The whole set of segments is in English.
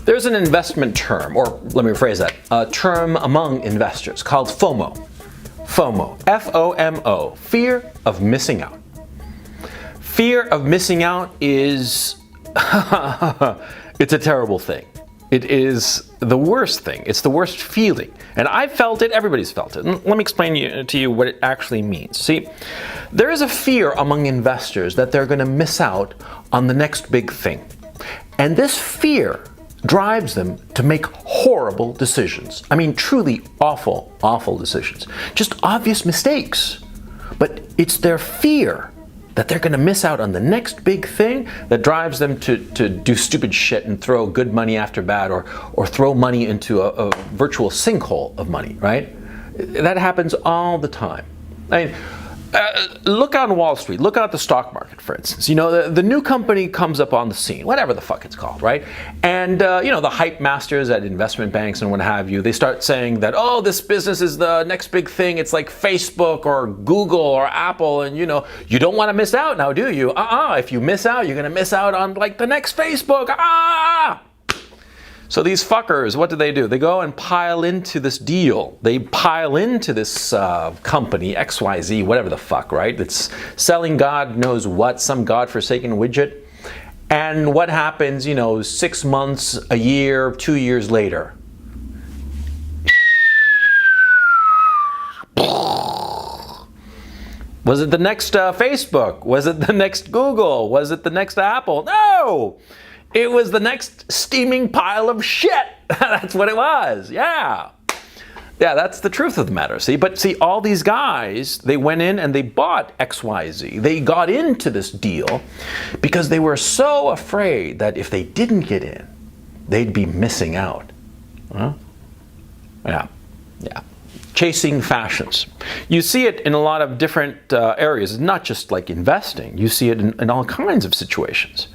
There's an investment term, or let me rephrase that, a term among investors called FOMO. FOMO, F-O-M-O, fear of missing out. Fear of missing out is, it's a terrible thing. It is the worst thing. It's the worst feeling. And I've felt it, everybody's felt it. And let me explain to you what it actually means. See, there is a fear among investors that they're going to miss out on the next big thing. And this fear drives them to make horrible decisions. I mean, truly awful, awful decisions. Just obvious mistakes. But it's their fear that they're going to miss out on the next big thing that drives them to do stupid shit and throw good money after bad, or throw money into a virtual sinkhole of money, right? That happens all the time. I mean, look on Wall Street, look out the stock market, for instance. You know, the new company comes up on the scene, whatever the fuck it's called, right? And, you know, the hype masters at investment banks and what have you, they start saying that, oh, this business is the next big thing. It's like Facebook or Google or Apple. And, you know, you don't want to miss out now, do you? If you miss out, you're going to miss out on like the next Facebook. So these fuckers, what do? They go and pile into this deal. They pile into this company, XYZ, whatever the fuck, right? It's selling God knows what, some godforsaken widget. And what happens, you know, 6 months, a year, 2 years later? Was it the next Facebook? Was it the next Google? Was it the next Apple? No! It was the next steaming pile of shit. That's what it was. Yeah. Yeah, that's the truth of the matter. See, but see, all these guys, they went in and they bought XYZ. They got into this deal because they were so afraid that if they didn't get in, they'd be missing out. Huh? Yeah. Yeah. Chasing fashions. You see it in a lot of different areas, not just like investing. You see it in all kinds of situations.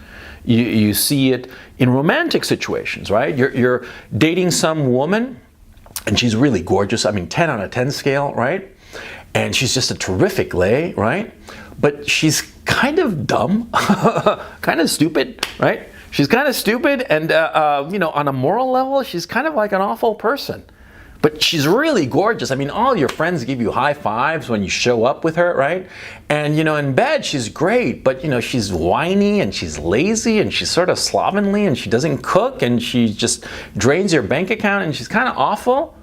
You see it in romantic situations, right? You're dating some woman, and she's really gorgeous. I mean, 10 on a 10 scale, right? And she's just a terrific lay, right? But she's kind of dumb, kind of stupid, right? She's kind of stupid, and you know, on a moral level, she's kind of like an awful person. But she's really gorgeous. I mean, all your friends give you high fives when you show up with her, right? And, you know, in bed, she's great. But, you know, she's whiny and she's lazy and she's sort of slovenly and she doesn't cook and she just drains your bank account and she's kind of awful.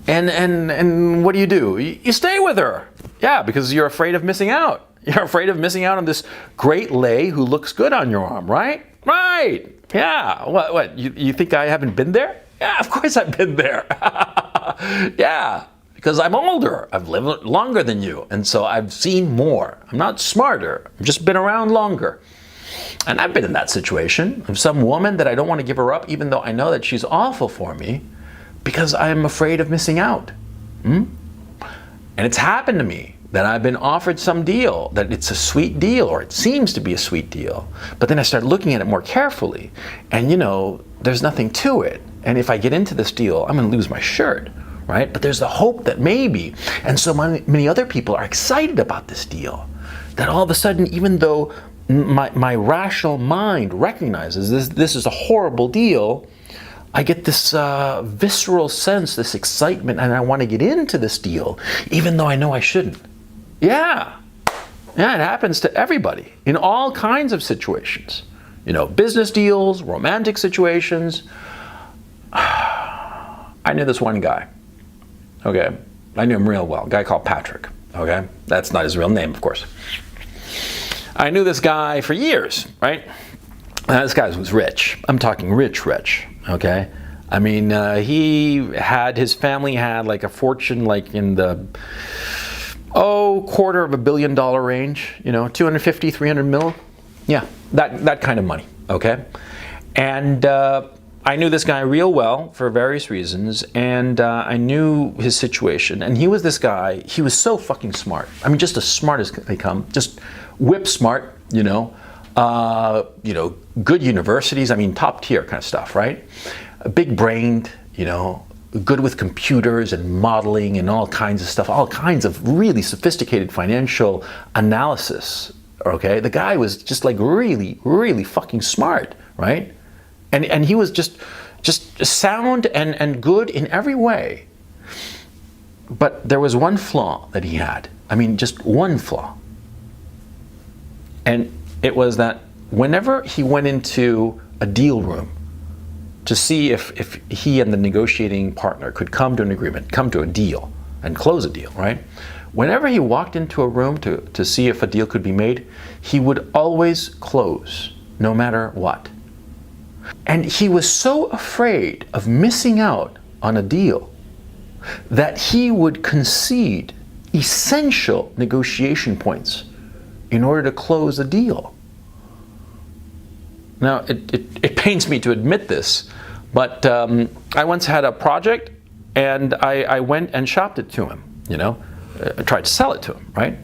And what do? You stay with her. Yeah, because you're afraid of missing out. You're afraid of missing out on this great lay who looks good on your arm, right? Right. Yeah. What? You think I haven't been there? Yeah, of course I've been there. Yeah, because I'm older. I've lived longer than you. And so I've seen more. I'm not smarter. I've just been around longer. And I've been in that situation of some woman that I don't want to give her up, even though I know that she's awful for me, because I'm afraid of missing out. And it's happened to me that I've been offered some deal, that it's a sweet deal, or it seems to be a sweet deal. But then I start looking at it more carefully, and, you know, there's nothing to it. And if I get into this deal, I'm going to lose my shirt, right? But there's the hope that maybe, and so many other people are excited about this deal, that all of a sudden, even though my rational mind recognizes this is a horrible deal, I get this visceral sense, this excitement, and I want to get into this deal, even though I know I shouldn't. Yeah. Yeah, it happens to everybody in all kinds of situations. You know, business deals, romantic situations. I knew this one guy. Okay. I knew him real well. A guy called Patrick. Okay. That's not his real name, of course. I knew this guy for years, right? This guy was rich. I'm talking rich. Okay. I mean, his family had like a fortune like in the, $250 million range, you know, 250, 300 mil. Yeah, that kind of money, okay? And I knew this guy real well for various reasons, and I knew his situation. And he was this guy, he was so fucking smart. I mean, just as smart as they come, just whip smart, you know, good universities, I mean, top tier kind of stuff, right? Big brained, you know, good with computers and modeling and all kinds of stuff, all kinds of really sophisticated financial analysis, okay? The guy was just like really, really fucking smart, right? And he was just just sound and good in every way. But there was one flaw that he had. I mean, just one flaw. And it was that whenever he went into a deal room to see if he and the negotiating partner could come to an agreement, come to a deal, and close a deal, right? Whenever he walked into a room to see if a deal could be made, he would always close, no matter what. And he was so afraid of missing out on a deal that he would concede essential negotiation points in order to close a deal. Now, it pains me to admit this, but I once had a project and I went and shopped it to him, I tried to sell it to him, right?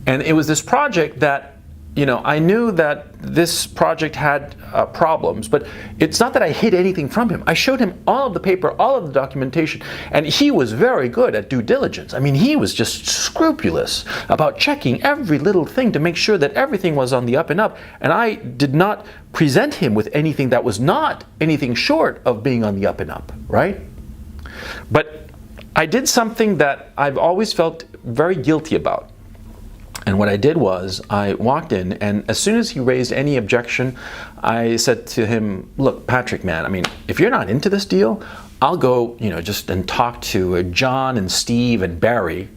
And it was this project that, I knew that this project had problems, but it's not that I hid anything from him. I showed him all of the paper, all of the documentation, and he was very good at due diligence. I mean, he was just scrupulous about checking every little thing to make sure that everything was on the up and up, and I did not present him with anything that was not anything short of being on the up and up, right? But I did something that I've always felt very guilty about. And what I did was I walked in, and as soon as he raised any objection, I said to him, look, Patrick, man, I mean, if you're not into this deal, I'll go, just and talk to John and Steve and Barry,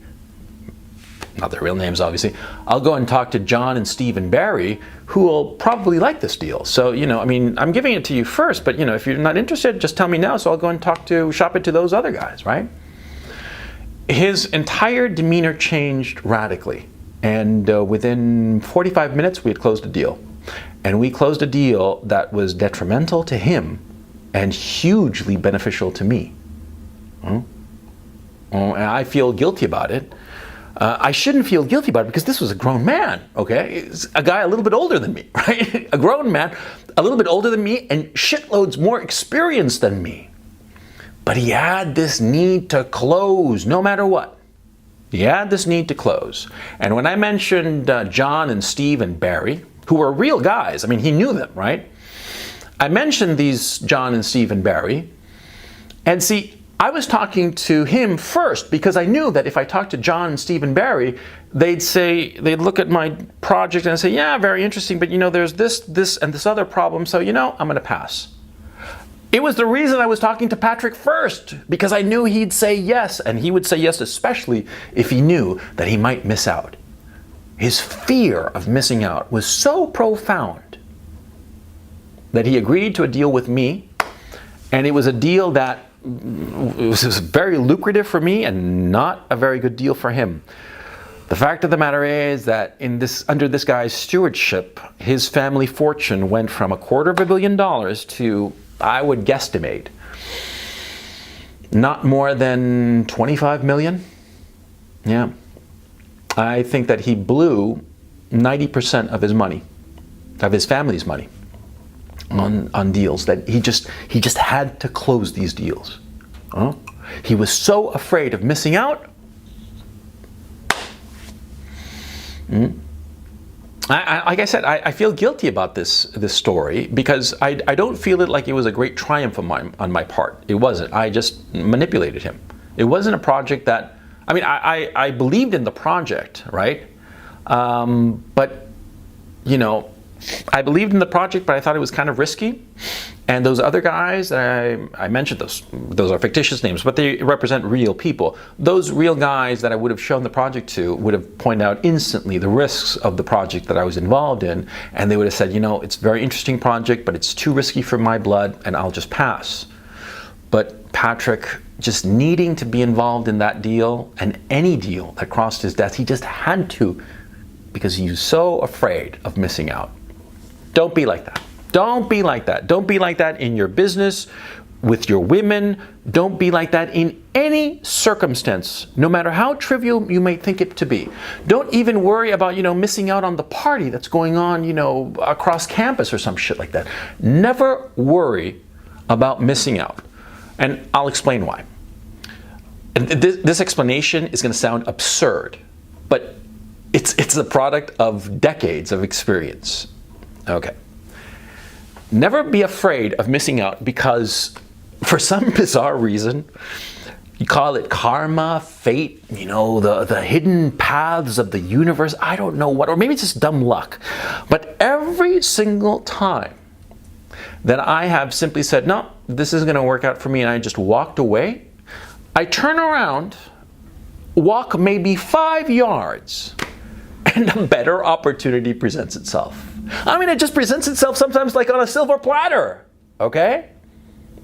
not their real names, obviously. I'll go and talk to John and Steve and Barry, who will probably like this deal. So, I'm giving it to you first, but, if you're not interested, just tell me now, so I'll go and shop it to those other guys, right? His entire demeanor changed radically. And within 45 minutes, we had closed a deal. And we closed a deal that was detrimental to him and hugely beneficial to me. And I feel guilty about it. I shouldn't feel guilty about it because this was a grown man, okay? It's a guy a little bit older than me, right? A grown man, a little bit older than me, and shitloads more experienced than me. But he had this need to close no matter what. He had this need to close. And when I mentioned John and Steve and Barry, who were real guys, I mean, he knew them, right? I mentioned these John and Steve and Barry. And see, I was talking to him first because I knew that if I talked to John and Steve and Barry, they'd look at my project and say, yeah, very interesting, but there's this, and this other problem, so I'm going to pass. It was the reason I was talking to Patrick first, because I knew he'd say yes, and he would say yes especially if he knew that he might miss out. His fear of missing out was so profound that he agreed to a deal with me, and it was a deal that was very lucrative for me and not a very good deal for him. The fact of the matter is that under this guy's stewardship, his family fortune went from $250 million to, I would guesstimate, not more than 25 million. Yeah. I think that he blew 90% of his money, of his family's money, on deals that he just had to close these deals. He was so afraid of missing out. Like I said, I feel guilty about this story because I don't feel it like it was a great triumph on my part. It wasn't. I just manipulated him. It wasn't a project that, I believed in the project, right? But, I believed in the project, but I thought it was kind of risky. And those other guys that I mentioned, those are fictitious names, but they represent real people. Those real guys that I would have shown the project to would have pointed out instantly the risks of the project that I was involved in, and they would have said, it's a very interesting project, but it's too risky for my blood, and I'll just pass. But Patrick, just needing to be involved in that deal, and any deal that crossed his desk, he just had to, because he was so afraid of missing out. Don't be like that. Don't be like that. Don't be like that in your business, with your women. Don't be like that in any circumstance, no matter how trivial you may think it to be. Don't even worry about, missing out on the party that's going on, across campus or some shit like that. Never worry about missing out. And I'll explain why. And this explanation is going to sound absurd, but it's the product of decades of experience. Okay. Never be afraid of missing out because for some bizarre reason, you call it karma, fate, the hidden paths of the universe, I don't know what, or maybe it's just dumb luck. But every single time that I have simply said, no, this isn't going to work out for me, and I just walked away, I turn around, walk maybe 5 yards, and a better opportunity presents itself. I mean, it just presents itself sometimes like on a silver platter, okay?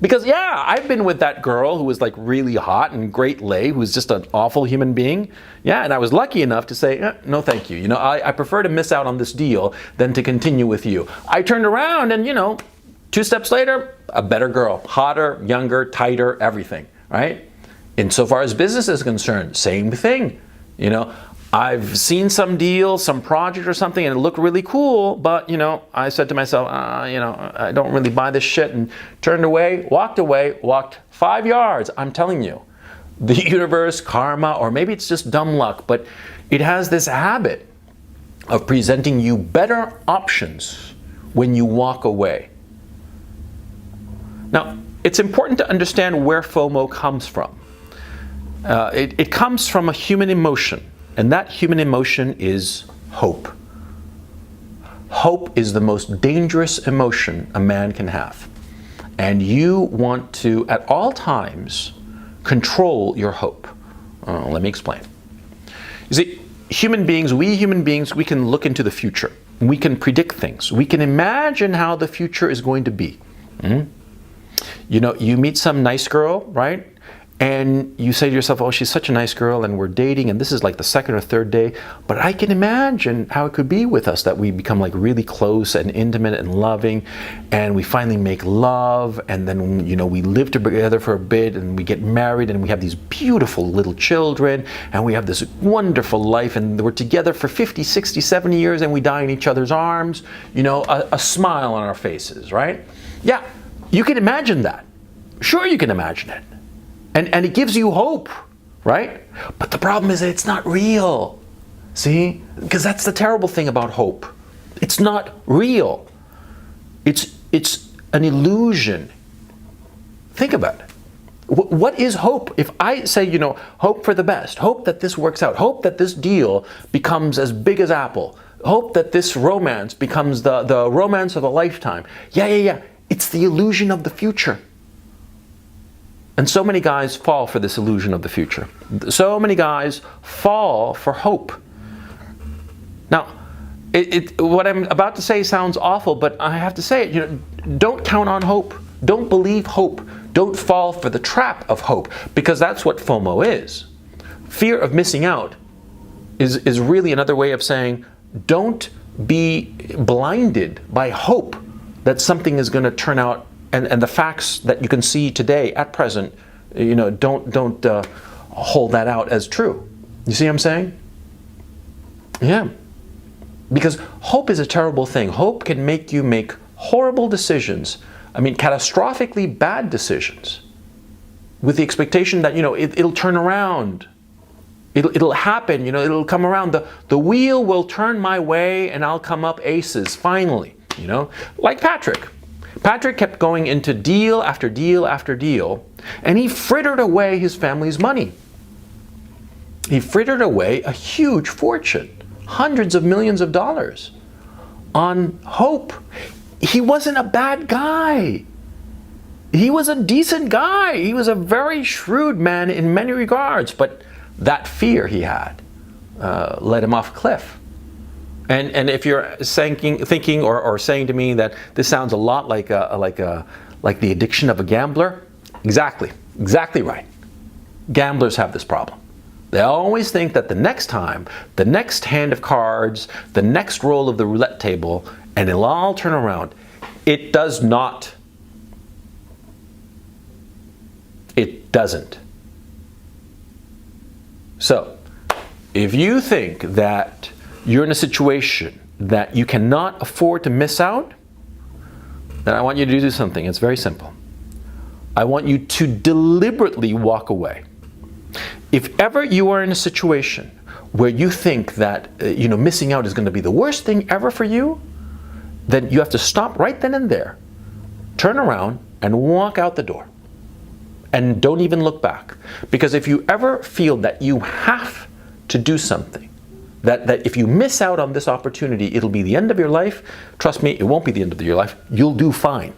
Because yeah, I've been with that girl who was like really hot and great lay, who's just an awful human being. Yeah, and I was lucky enough to say, no thank you. I prefer to miss out on this deal than to continue with you. I turned around and 2 steps later, a better girl, hotter, younger, tighter, everything, right? Insofar as business is concerned, same thing. I've seen some deal, some project or something, and it looked really cool, but, I said to myself, I don't really buy this shit, and turned away, walked 5 yards. I'm telling you, the universe, karma, or maybe it's just dumb luck, but it has this habit of presenting you better options when you walk away. Now, it's important to understand where FOMO comes from. It comes from a human emotion. And that human emotion is hope. Hope is the most dangerous emotion a man can have. And you want to, at all times, control your hope. Let me explain. You see, we human beings, we can look into the future. We can predict things. We can imagine how the future is going to be. You meet some nice girl, right? And you say to yourself, oh, she's such a nice girl, and we're dating, and this is like the 2nd or 3rd day, but I can imagine how it could be with us, that we become like really close and intimate and loving, and we finally make love, and then, we live together for a bit, and we get married, and we have these beautiful little children, and we have this wonderful life, and we're together for 50, 60, 70 years, and we die in each other's arms, a smile on our faces, right? Yeah, you can imagine that. Sure, you can imagine it. And it gives you hope, right? But the problem is that it's not real. See? Because that's the terrible thing about hope. It's not real. It's an illusion. Think about it. What is hope? If I say, hope for the best, hope that this works out, hope that this deal becomes as big as Apple, hope that this romance becomes the romance of a lifetime. Yeah. It's the illusion of the future. And so many guys fall for this illusion of the future. So many guys fall for hope. Now, what I'm about to say sounds awful, but I have to say it. Don't count on hope. Don't believe hope. Don't fall for the trap of hope, because that's what FOMO is. Fear of missing out is really another way of saying, don't be blinded by hope that something is going to turn out. And the facts that you can see today, at present, don't hold that out as true. You see what I'm saying? Yeah. Because hope is a terrible thing. Hope can make you make horrible decisions. I mean, catastrophically bad decisions. With the expectation that, it'll turn around. It'll happen, it'll come around. The wheel will turn my way and I'll come up aces, finally, Like Patrick. Patrick kept going into deal after deal after deal, and he frittered away his family's money. He frittered away a huge fortune, hundreds of millions of dollars, on hope. He wasn't a bad guy. He was a decent guy. He was a very shrewd man in many regards, but that fear he had led him off a cliff. And if you're thinking or saying to me that this sounds a lot like the addiction of a gambler, exactly right. Gamblers have this problem. They always think that the next time, the next hand of cards, the next roll of the roulette table, and it'll all turn around. It does not. It doesn't. So, if you think that you're in a situation that you cannot afford to miss out, then I want you to do something. It's very simple. I want you to deliberately walk away. If ever you are in a situation where you think that missing out is going to be the worst thing ever for you, then you have to stop right then and there, turn around, and walk out the door. and don't even look back. Because if you ever feel that you have to do something, that if you miss out on this opportunity, it'll be the end of your life, trust me, it won't be the end of your life. You'll do fine.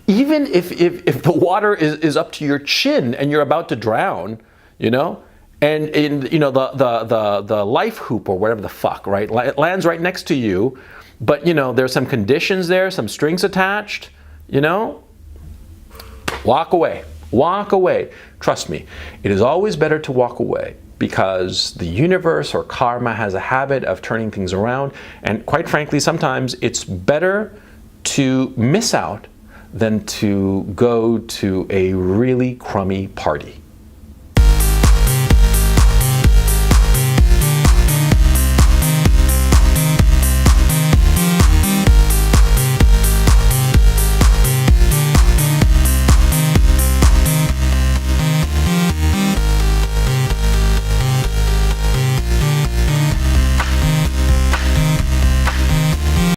Even if the water is up to your chin and you're about to drown, you know, and you know the life hoop or whatever the fuck, right, it lands right next to you, but you know there's some conditions there, some strings attached, you know, walk away. Walk away. Trust me, it is always better to walk away, because the universe or karma has a habit of turning things around, and quite frankly, sometimes it's better to miss out than to go to a really crummy party.